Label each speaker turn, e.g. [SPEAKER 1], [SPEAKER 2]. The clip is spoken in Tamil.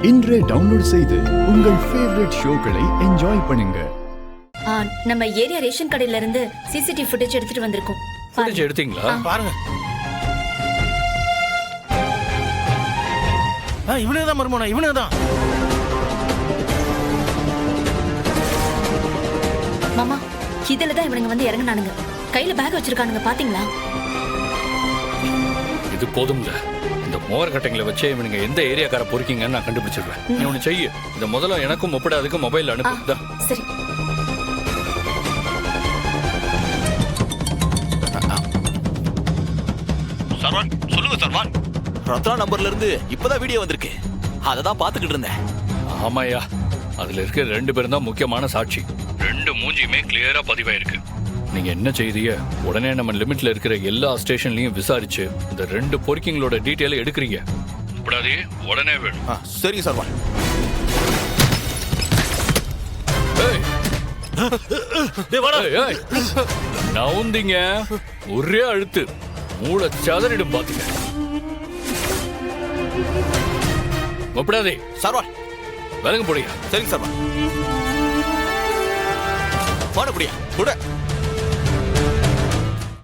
[SPEAKER 1] இன்றே டவுன்லோட் செய்து உங்கள் ஃபேவரட் ஷோக்களை என்ஜாய் பண்ணுங்க.
[SPEAKER 2] நம்ம ஏரியா ரேஷன் கடையில இருந்து சிசிடிவி ஃபுட்டேஜ் எடுத்துட்டு வந்திருக்கோம்.
[SPEAKER 3] ஃபுட்டேஜ் எடுத்தீங்களா?
[SPEAKER 4] பாருங்க. இவனுக்கு தான் மருமோனா, இவனுக்கு தான்.
[SPEAKER 2] மாமா, இதுல தான் இவனுங்க வந்து இறங்குனானுங்க. கையில பேக் வச்சிருக்கானுங்க, பாத்தீங்களா?
[SPEAKER 3] இது போதும்ல. இந்த மோர் கட்டைங்களை வச்சே இவனுங்க எந்த ஏரியாக்கார பொறுக்கீங்கன்னு நான் கண்டுபிடிச்சிருவேன். நீ ஒன்று செய்ய, இந்த முதல்ல எனக்கும் ஒப்பிடாதுக்கு மொபைல் அனுப்பு.
[SPEAKER 2] சரி.
[SPEAKER 5] சர்வான், சொல்லுங்க சர்வான். ரத்னா நம்பர்ல இருந்து இப்பதான் வீடியோ வந்திருக்கு. அதை தான் பாத்துக்கிட்டு இருந்தேன்.
[SPEAKER 3] ஆமாயா, அதுல இருக்க 2 பேரும் தான் முக்கியமான சாட்சி. 2 மூஞ்சியுமே கிளியரா பதிவாயிருக்கு. நீங்க என்ன செய்றீங்க? உடனே நம்ம லிமிட்ல இருக்கிற எல்லா ஸ்டேஷன்லயும் விசாரிச்சு இந்த 2 பொறுக்கிங்களோட டீட்டெயிலை எடுக்கிறீங்க. இப்படாதே, உடனே வேணும்.
[SPEAKER 5] சரிங்க சர்வான்.
[SPEAKER 3] நவுந்தீங்க, ஒரே அழுத்து, மூளை சதறிடும் பாத்துங்க. ஒப்படாதே
[SPEAKER 5] சர்வான்.
[SPEAKER 3] விலங்கு போடியா.
[SPEAKER 5] சரிங்க சர்வான். போட முடியா கூட.